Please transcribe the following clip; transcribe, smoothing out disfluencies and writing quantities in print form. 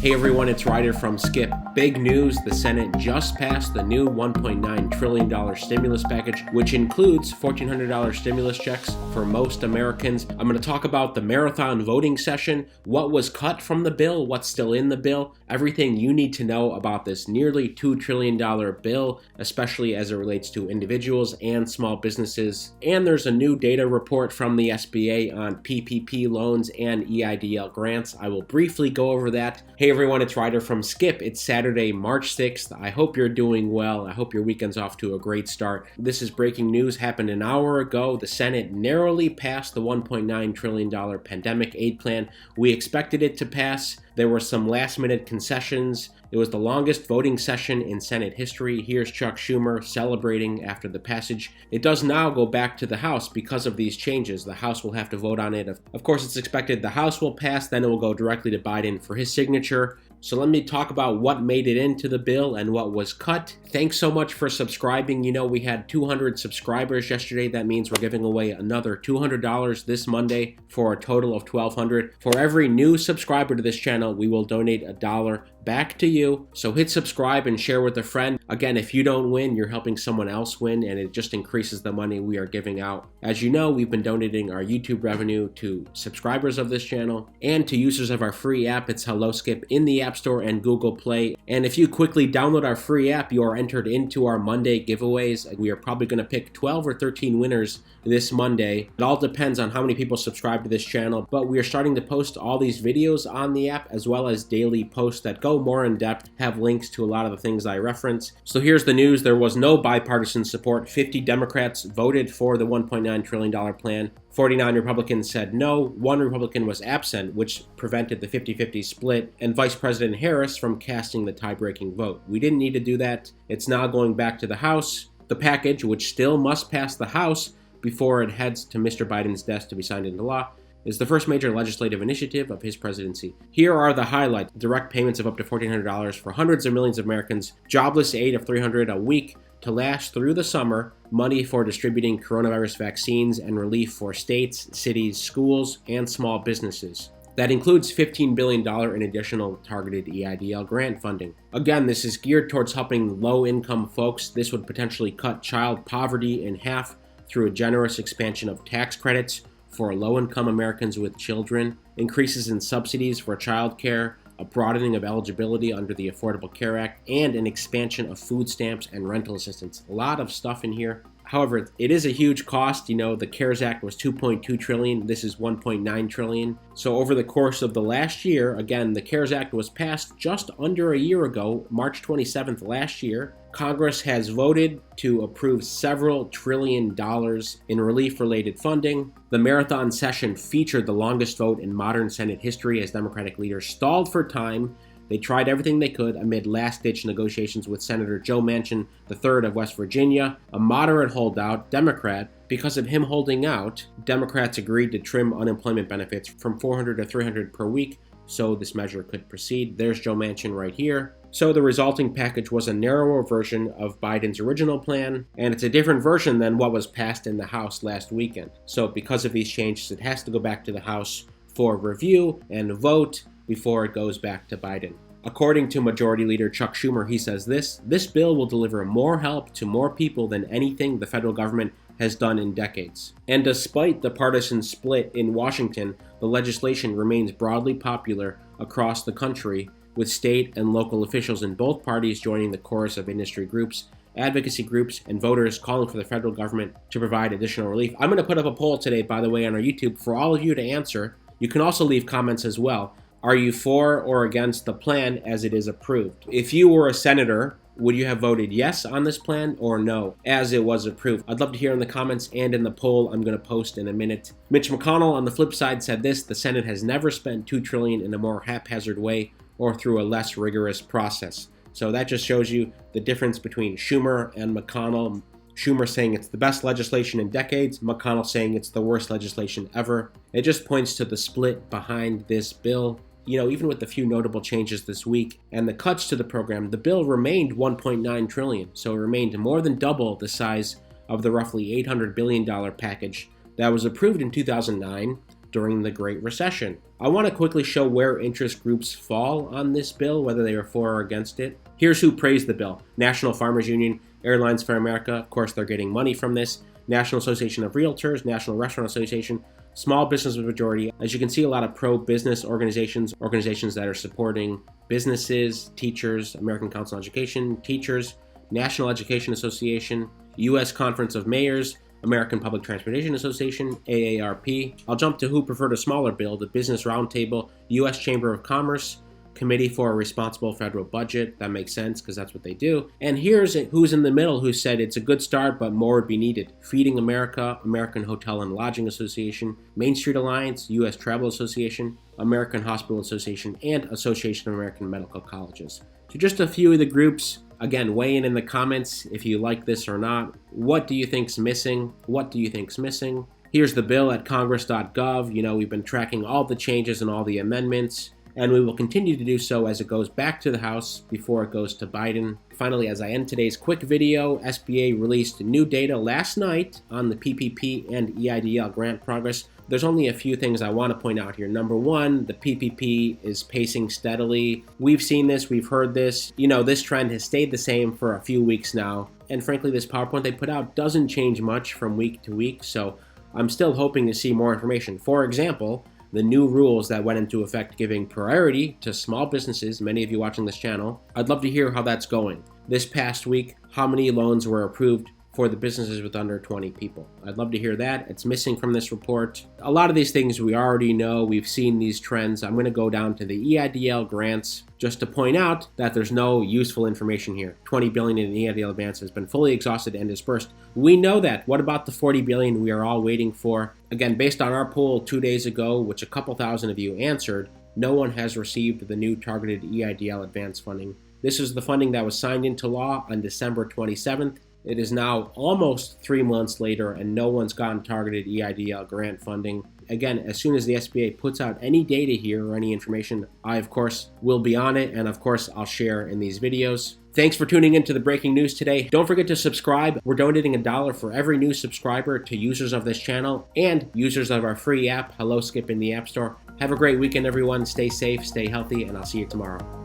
Hey everyone, it's Ryder from Skip. Big news, the Senate just passed the new $1.9 trillion stimulus package, which includes $1,400 stimulus checks for most Americans. I'm going to talk about the marathon voting session, what was cut from the bill, what's still in the bill, everything you need to know about this nearly $2 trillion bill, especially as it relates to individuals and small businesses. And there's a new data report from the SBA on PPP loans and EIDL grants. I will briefly go over that. Hey everyone, it's Ryder from Skip. It's Saturday, March 6th. I hope you're doing well. I hope your weekend's off to a great start. This is breaking news, happened an hour ago. The Senate narrowly passed the $1.9 trillion pandemic aid plan. We expected it to pass. There were some last-minute concessions. It was the longest voting session in Senate history. Here's Chuck Schumer celebrating after the passage. It does now go back to the House because of these changes. The House will have to vote on it. Of course, it's expected the House will pass, then it will go directly to Biden for his signature. So let me talk about what made it into the bill and what was cut. Thanks so much for subscribing. You know, we had 200 subscribers yesterday. That means we're giving away another $200 this Monday for a total of $1,200. For every new subscriber to this channel, we will donate $1 back to you. So hit subscribe and share with a friend. Again, if you don't win, you're helping someone else win, and it just increases the money we are giving out. As you know, we've been donating our YouTube revenue to subscribers of this channel and to users of our free app. It's Hello Skip in the App Store and Google Play. And if you quickly download our free app, you are entered into our Monday giveaways. We are probably going to pick 12 or 13 winners this Monday. It all depends on how many people subscribe to this channel, but we are starting to post all these videos on the app as well as daily posts that go more in depth, have links to a lot of the things I reference. So here's the news. There was no bipartisan support. 50 Democrats voted for the $1.9 trillion plan. 49 Republicans said no. 1 Republican was absent, which prevented the 50-50 split, and Vice President Harris from casting the tie-breaking vote. We didn't need to do that. It's now going back to the House. The package, which still must pass the House before it heads to Mr. Biden's desk to be signed into law, is the first major legislative initiative of his presidency. Here are the highlights. Direct payments of up to $1,400 for hundreds of millions of Americans, jobless aid of $300 a week to last through the summer, money for distributing coronavirus vaccines, and relief for states, cities, schools, and small businesses. That includes $15 billion in additional targeted EIDL grant funding. Again, this is geared towards helping low-income folks. This would potentially cut child poverty in half through a generous expansion of tax credits for low-income Americans with children, increases in subsidies for childcare, a broadening of eligibility under the Affordable Care Act, and an expansion of food stamps and rental assistance. A lot of stuff in here. However, it is a huge cost. You know, the CARES Act was $2.2 trillion. This is $1.9 trillion. So over the course of the last year, again, the CARES Act was passed just under a year ago, March 27th last year. Congress has voted to approve several $1 trillion in relief-related funding. The marathon session featured the longest vote in modern Senate history as Democratic leaders stalled for time. They tried everything they could amid last-ditch negotiations with Senator Joe Manchin III of West Virginia, a moderate holdout Democrat. Because of him holding out, Democrats agreed to trim unemployment benefits from $400 to $300 per week, so this measure could proceed. There's Joe Manchin right here. So the resulting package was a narrower version of Biden's original plan, and it's a different version than what was passed in the House last weekend. So because of these changes, it has to go back to the House for review and vote before it goes back to Biden. According to Majority Leader Chuck Schumer, he says this bill will deliver more help to more people than anything the federal government has done in decades. And despite the partisan split in Washington, the legislation remains broadly popular across the country, with state and local officials in both parties joining the chorus of industry groups, advocacy groups, and voters calling for the federal government to provide additional relief. I'm going to put up a poll today, by the way, on our YouTube for all of you to answer. You can also leave comments as well. Are you for or against the plan as it is approved? If you were a senator, would you have voted yes on this plan or no as it was approved? I'd love to hear in the comments and in the poll I'm going to post in a minute. Mitch McConnell on the flip side said this: the Senate has never spent $2 trillion in a more haphazard way or through a less rigorous process. So that just shows you the difference between Schumer and McConnell. Schumer saying it's the best legislation in decades, McConnell saying it's the worst legislation ever. It just points to the split behind this bill. You know, even with the few notable changes this week and the cuts to the program, the bill remained $1.9 trillion, so it remained more than double the size of the roughly $800 billion package that was approved in 2009 during the Great Recession. I want to quickly show where interest groups fall on this bill, whether they are for or against it. Here's who praised the bill: National Farmers Union, Airlines for America, of course they're getting money from this, National Association of Realtors, National Restaurant Association, Small Business Majority. As you can see, a lot of pro-business organizations that are supporting businesses, teachers, American Council on Education, teachers, National Education Association, U.S. Conference of Mayors, American Public Transportation Association, AARP. I'll jump to who preferred a smaller bill: the Business Roundtable, U.S. Chamber of Commerce, Committee for a Responsible Federal Budget. That makes sense because that's what they do. And here's who's in the middle, who said it's a good start, but more would be needed: Feeding America, American Hotel and Lodging Association, Main Street Alliance, U.S. Travel Association, American Hospital Association, and Association of American Medical Colleges. So just a few of the groups. Again, weigh in the comments if you like this or not. What do you think's missing? What do you think's missing? Here's the bill at congress.gov. You know, we've been tracking all the changes and all the amendments, and we will continue to do so as it goes back to the House before it goes to Biden. Finally, as I end today's quick video, SBA released new data last night on the PPP and EIDL grant progress. There's only a few things I want to point out here. Number one, the PPP is pacing steadily. We've seen this, we've heard this. You know, this trend has stayed the same for a few weeks now. And frankly, this PowerPoint they put out doesn't change much from week to week, so I'm still hoping to see more information. For example, the new rules that went into effect giving priority to small businesses, many of you watching this channel, I'd love to hear how that's going. This past week, how many loans were approved for the businesses with under 20 people? I'd love to hear that. It's missing from this report. A lot of these things we already know. We've seen these trends. I'm going to go down to the EIDL grants just to point out that there's no useful information here. $20 billion in EIDL advance has been fully exhausted and dispersed. We know that. What about the $40 billion we are all waiting for? Again, based on our poll 2 days ago, which a couple thousand of you answered, no one has received the new targeted EIDL advance funding. This is the funding that was signed into law on December 27th. It is now almost 3 months later, and no one's gotten targeted EIDL grant funding. Again, as soon as the SBA puts out any data here or any information, I, of course, will be on it, and of course, I'll share in these videos. Thanks for tuning into the breaking news today. Don't forget to subscribe. We're donating $1 for every new subscriber to users of this channel and users of our free app, Hello Skip, in the App Store. Have a great weekend, everyone. Stay safe, stay healthy, and I'll see you tomorrow.